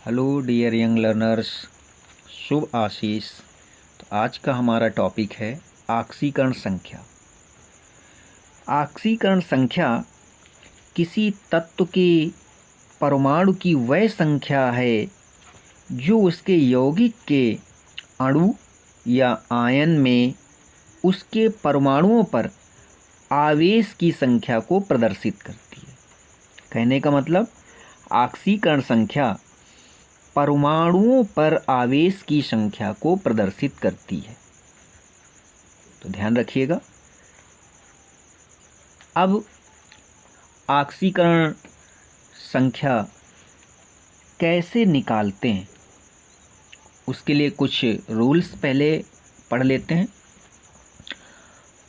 Hello dear young learners, शुभ आशीष। तो आज का हमारा टॉपिक है आक्सीकरण संख्या। आक्सीकरण संख्या किसी तत्व के परमाणु की वह संख्या है जो उसके यौगिक के अणु या आयन में उसके परमाणुओं पर आवेश की संख्या को प्रदर्शित करती है। कहने का मतलब आक्सीकरण संख्या परमाणुओं पर आवेश की संख्या को प्रदर्शित करती है। तो ध्यान रखिएगा। अब आक्सीकरण संख्या कैसे निकालते हैं, उसके लिए कुछ रूल्स पहले पढ़ लेते हैं।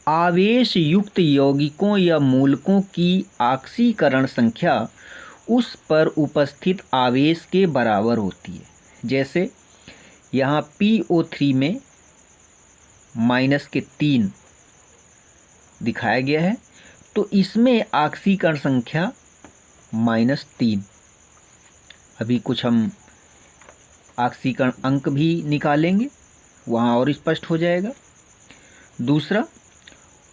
आवेश युक्त यौगिकों या मूलकों की आक्सीकरण संख्या उस पर उपस्थित आवेश के बराबर होती है। जैसे यहाँ PO3 में -3 दिखाया गया है, तो इसमें आक्सीकरण संख्या -3। अभी कुछ हम आक्सीकरण अंक भी निकालेंगे, वहाँ और स्पष्ट हो जाएगा। दूसरा,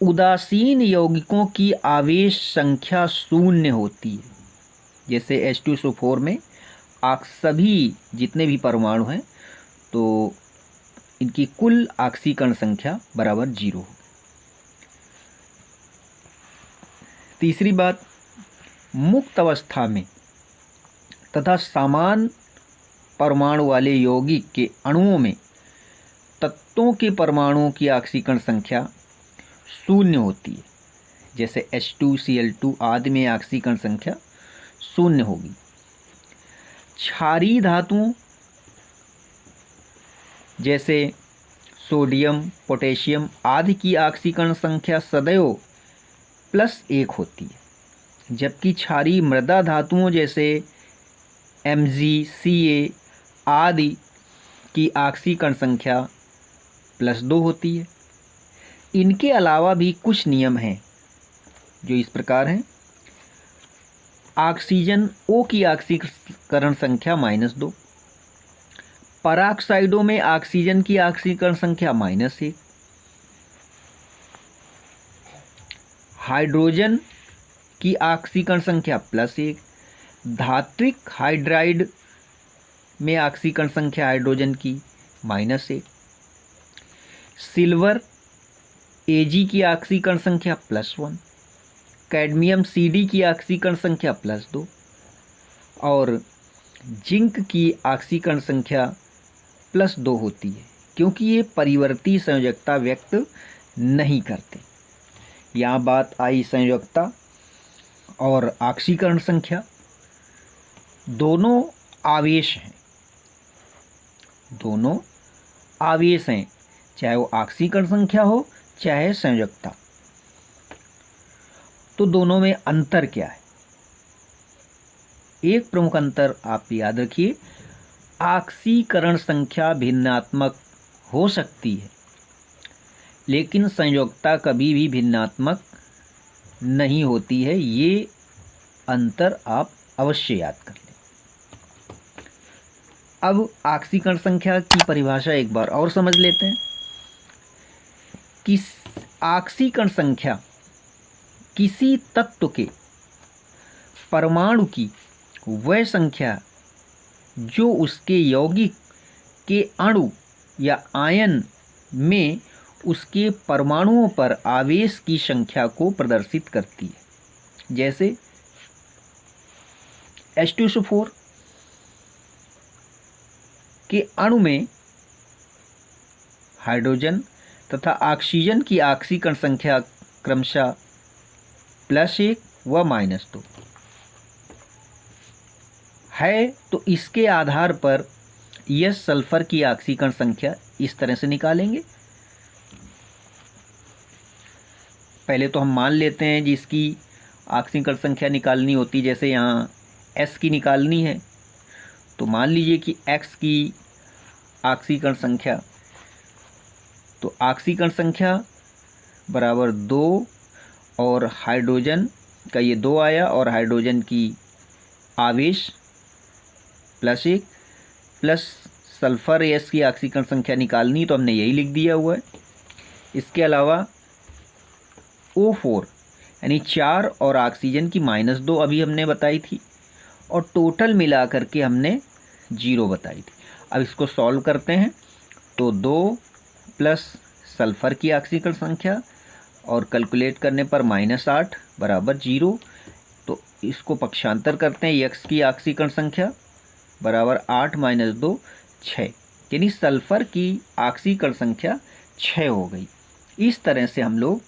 उदासीन यौगिकों की आवेश संख्या 0 होती है। जैसे H2SO4 में सभी जितने भी परमाणु हैं तो इनकी कुल आक्सीकरण संख्या बराबर 0 हो। तीसरी बात, मुक्त अवस्था में तथा समान परमाणु वाले यौगिक के अणुओं में तत्वों के परमाणुओं की आक्सीकरण संख्या 0 होती है। जैसे H2Cl2 आदि में आक्सीकरण संख्या 0 होगी। क्षारीय धातुओं जैसे सोडियम, पोटेशियम आदि की आक्सीकरण संख्या सदैव +1 होती है, जबकि क्षारीय मृदा धातुओं जैसे Mg, Ca आदि की आक्सीकरण संख्या +2 होती है। इनके अलावा भी कुछ नियम हैं जो इस प्रकार हैं। ऑक्सीजन O की आक्सीकरण संख्या -2, पराक्साइडों में ऑक्सीजन की आक्सीकरण संख्या -1, हाइड्रोजन की आक्सीकरण संख्या +1, धात्विक हाइड्राइड में आक्सीकरण संख्या हाइड्रोजन की -1, सिल्वर Ag की आक्सीकरण संख्या +1, कैडमियम Cd की आक्सीकरण संख्या +2 और जिंक की आक्सीकरण संख्या +2 होती है, क्योंकि ये परिवर्ती संयोजकता व्यक्त नहीं करते। यहाँ बात आई संयोजकता और आक्सीकरण संख्या। दोनों आवेश हैं, दोनों आवेश हैं, चाहे वो आक्सीकरण संख्या हो चाहे संयोजकता। तो दोनों में अंतर क्या है? एक प्रमुख अंतर आप याद रखिए, आक्सीकरण संख्या भिन्नात्मक हो सकती है, लेकिन संयोजकता कभी भी भिन्नात्मक नहीं होती है। ये अंतर आप अवश्य याद कर लें। अब आक्सीकरण संख्या की परिभाषा एक बार और समझ लेते हैं कि आक्सीकरण संख्या किसी तत्व के परमाणु की वह संख्या जो उसके यौगिक के अणु या आयन में उसके परमाणुओं पर आवेश की संख्या को प्रदर्शित करती है। जैसे H2SO4 के अणु में हाइड्रोजन तथा ऑक्सीजन की आक्सीकरण संख्या क्रमशः +1 व -2 है, तो इसके आधार पर यह सल्फर की आक्सीकरण संख्या इस तरह से निकालेंगे। पहले तो हम मान लेते हैं जिसकी आक्सीकरण संख्या निकालनी होती, जैसे यहाँ S की निकालनी है, तो मान लीजिए कि X की आक्सीकरण संख्या, तो आक्सीकरण संख्या बराबर 2 और हाइड्रोजन का ये 2 आया और हाइड्रोजन की आवेश +1, प्लस सल्फर एस की ऑक्सीकरण संख्या निकालनी, तो हमने यही लिख दिया हुआ है। इसके अलावा O4 यानी 4 और ऑक्सीजन की -2 अभी हमने बताई थी, और टोटल मिला करके हमने 0 बताई थी। अब इसको सॉल्व करते हैं, तो 2 प्लस सल्फर की ऑक्सीकरण संख्या और कैलकुलेट करने पर -8 बराबर 0। तो इसको पक्षांतर करते हैं, एक्स की ऑक्सीकरण संख्या बराबर 8 - 2 6, यानी सल्फर की ऑक्सीकरण संख्या 6 हो गई। इस तरह से हम लोग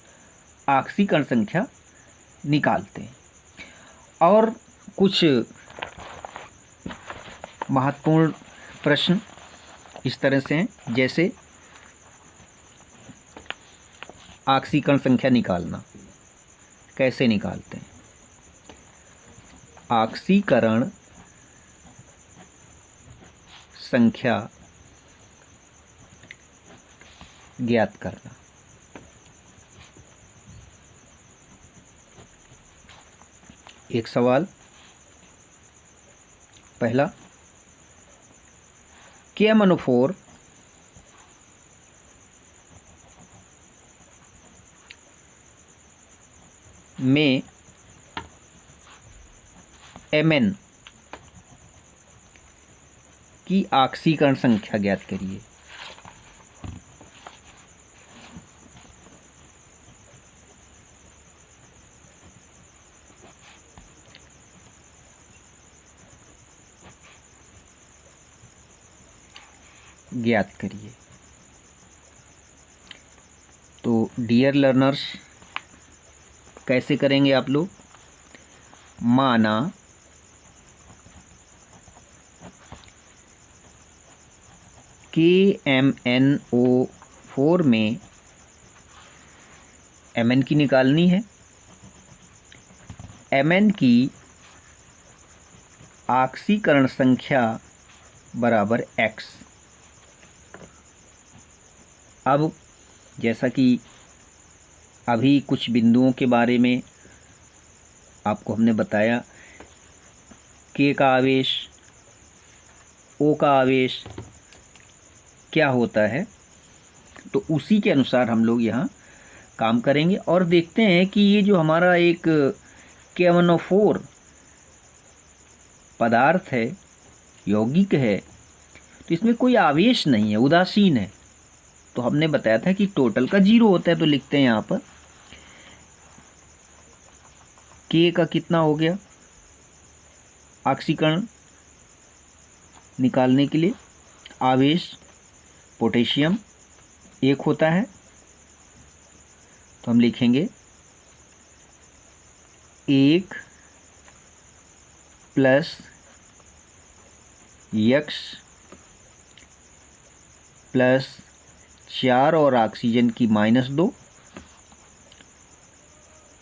ऑक्सीकरण संख्या निकालते हैं। और कुछ महत्वपूर्ण प्रश्न इस तरह से हैं, जैसे ऑक्सीकरण संख्या निकालना कैसे निकालते हैं। ऑक्सीकरण संख्या ज्ञात करना। एक सवाल पहला, KMnO4 में Mn की ऑक्सीकरण संख्या ज्ञात करिए। ज्ञात करिए। तो डियर लर्नर्स, कैसे करेंगे आप लोग। माना KMnO4 में Mn की निकालनी है। Mn की ऑक्सीकरण संख्या बराबर X। अब जैसा कि अभी कुछ बिंदुओं के बारे में आपको हमने बताया, K का आवेश, O का आवेश क्या होता है, तो उसी के अनुसार हम लोग यहाँ काम करेंगे और देखते हैं कि ये जो हमारा एक KMnO4 पदार्थ है, यौगिक है, तो इसमें कोई आवेश नहीं है, उदासीन है। तो हमने बताया था कि टोटल का 0 होता है, तो लिखते हैं यहाँ पर K का कितना हो गया ऑक्सीकरण निकालने के लिए। आवेश पोटेशियम 1 होता है, तो हम लिखेंगे 1 प्लस X प्लस 4 और ऑक्सीजन की -2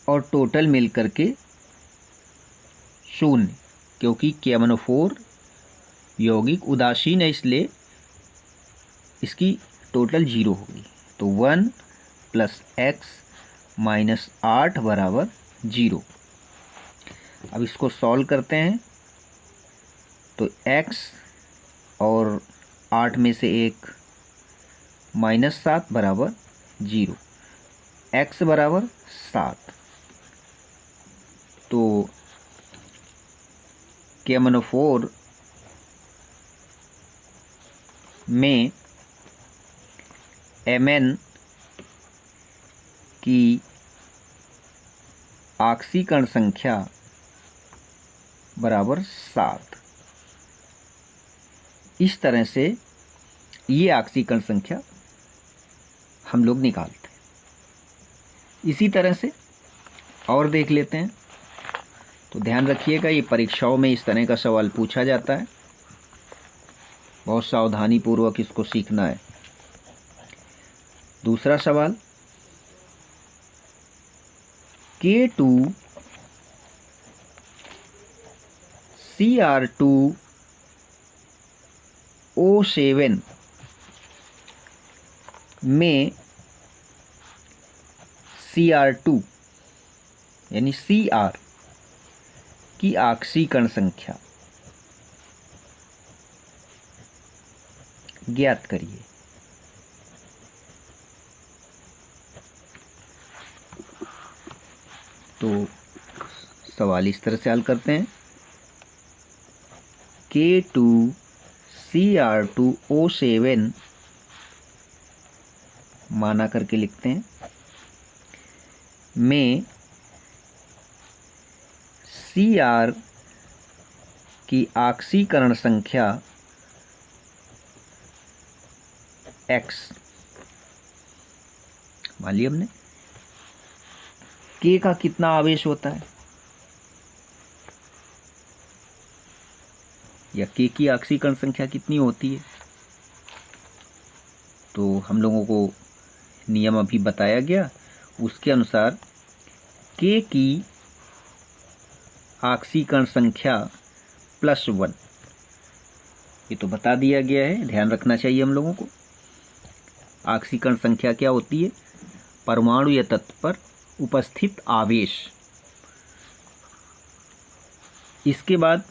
और टोटल मिलकर के 0, क्योंकि KMnO4 यौगिक उदासीन है, इसलिए इसकी टोटल 0 होगी। तो 1 प्लस X -8 बराबर 0। अब इसको सॉल्व करते हैं, तो X और 8 में से 1 -7 बराबर 0, X बराबर 7। तो KMnO4 में Mn की ऑक्सीकरण संख्या बराबर 7। इस तरह से ये ऑक्सीकरण संख्या हम लोग निकालते हैं। इसी तरह से और देख लेते हैं। तो ध्यान रखिएगा, ये परीक्षाओं में इस तरह का सवाल पूछा जाता है, बहुत सावधानी पूर्वक इसको सीखना है। दूसरा सवाल, K2Cr2O7 में Cr2 यानी Cr की ऑक्सीकरण संख्या ज्ञात करिए। तो सवाल इस तरह से हल करते हैं, K2Cr2O7 माना करके लिखते हैं, में Cr की ऑक्सीकरण संख्या X, मान लिया हमने। K का कितना आवेश होता है या K की ऑक्सीकरण संख्या कितनी होती है, तो हम लोगों को नियम अभी बताया गया, उसके अनुसार K की ऑक्सीकरण संख्या +1, ये तो बता दिया गया है, ध्यान रखना चाहिए हम लोगों को। ऑक्सीकरण संख्या क्या होती है? परमाणु या तत्व पर उपस्थित आवेश। इसके बाद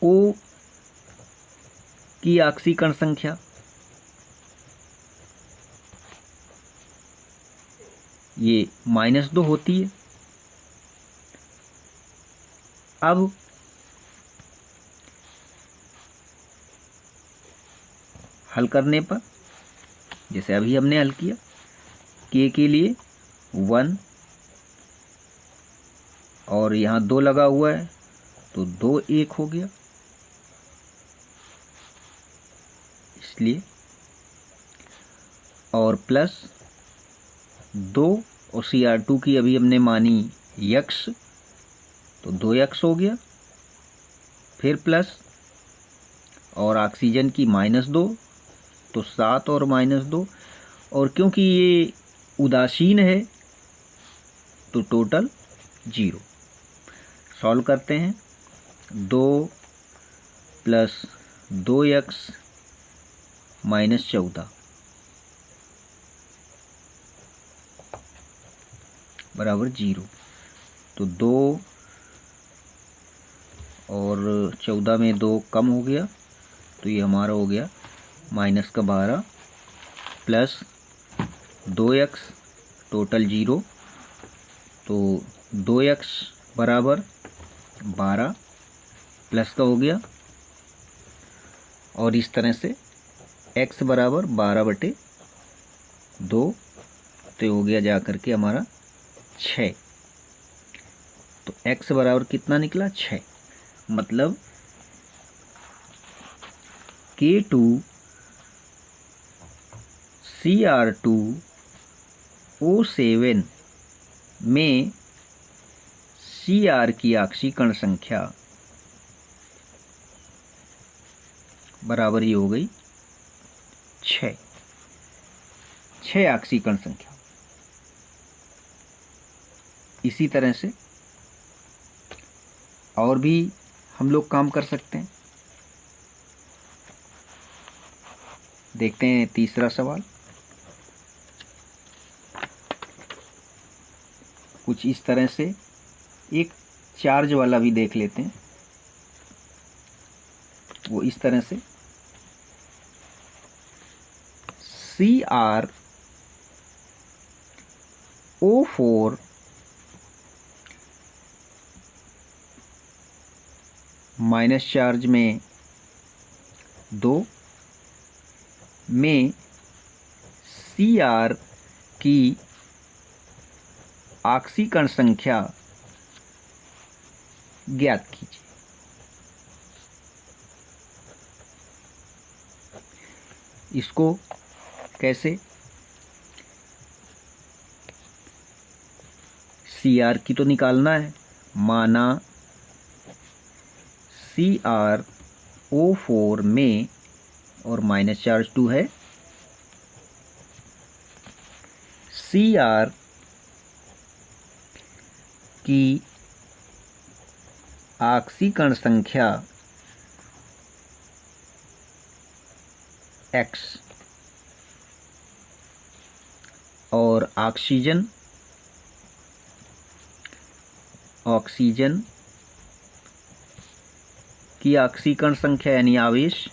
O की ऑक्सीकरण संख्या, ये -2 होती है। अब हल करने पर, जैसे अभी हमने हल किया, K के लिए 1 और यहाँ 2 लगा हुआ है तो 2 1 हो गया, इसलिए, और +2 और Cr2 की अभी हमने मानी X, तो 2x हो गया, फिर प्लस, और ऑक्सीजन की -2 तो 7 और -2, और क्योंकि ये उदासीन है तो टोटल 0। सॉल्व करते हैं, 2 + 2x -14 बराबर 0। तो 2 और 14 में 2 कम हो गया, तो ये हमारा हो गया -12 + 2x टोटल 0, तो 2x बराबर 12 प्लस का हो गया, और इस तरह से x बराबर 12/2, तो हो गया जा करके हमारा 6। तो x बराबर कितना निकला? 6। मतलब K2Cr2O7 में Cr की ऑक्सीकरण संख्या बराबर ही हो गई 6 ऑक्सीकरण संख्या। इसी तरह से और भी हम लोग काम कर सकते हैं। देखते हैं तीसरा सवाल, कुछ इस तरह से, एक चार्ज वाला भी देख लेते हैं। वो इस तरह से, CrO4 माइनस चार्ज में 2 में Cr की ऑक्सीकरण संख्या ज्ञात कीजिए। इसको कैसे? Cr की तो निकालना है, माना CrO4 में, और माइनस चार्ज 2 है, Cr की ऑक्सीकरण संख्या X, और ऑक्सीजन की ऑक्सीकरण संख्या यानी आवेश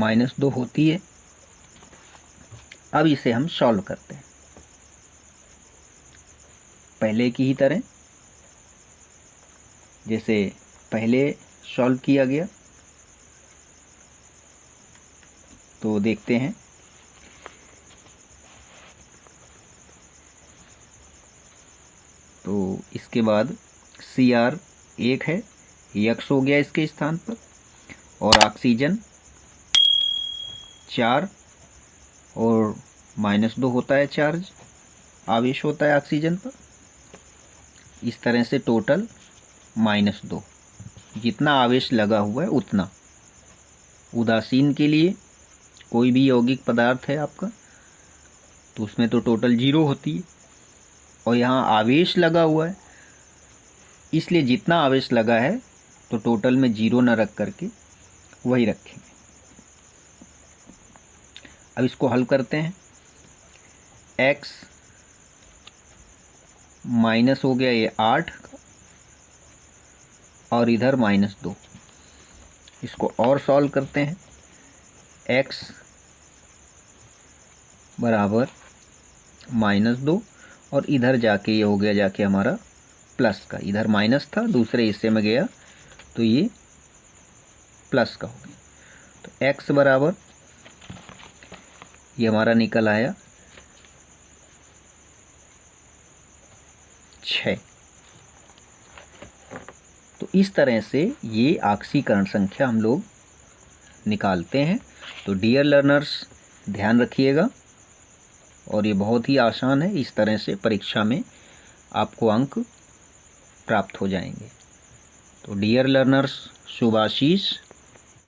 -2 होती है। अब इसे हम सॉल्व करते हैं पहले की ही तरह, जैसे पहले सॉल्व किया गया। तो देखते हैं, तो इसके बाद Cr 1 है, X हो गया इसके स्थान पर, और ऑक्सीजन 4 और -2 होता है चार्ज, आवेश होता है ऑक्सीजन पर। इस तरह से टोटल -2, जितना आवेश लगा हुआ है उतना। उदासीन के लिए कोई भी यौगिक पदार्थ है आपका, तो उसमें तो टोटल 0 होती है, और यहाँ आवेश लगा हुआ है, इसलिए जितना आवेश लगा है तो टोटल में 0 न रख करके वही रखेंगे। अब इसको हल करते हैं। x माइनस हो गया ये 8 और इधर -2, इसको और सॉल्व करते हैं। x बराबर -2 और इधर जाके ये हो गया जाके हमारा प्लस का, इधर माइनस था दूसरे हिस्से में गया तो ये प्लस का हो गया। तो x बराबर ये हमारा निकल आया 6। तो इस तरह से ये ऑक्सीकरण संख्या हम लोग निकालते हैं। तो डियर लर्नर्स, ध्यान रखिएगा, और ये बहुत ही आसान है। इस तरह से परीक्षा में आपको अंक प्राप्त हो जाएंगे। तो डियर लर्नर्स, शुभ आशीष।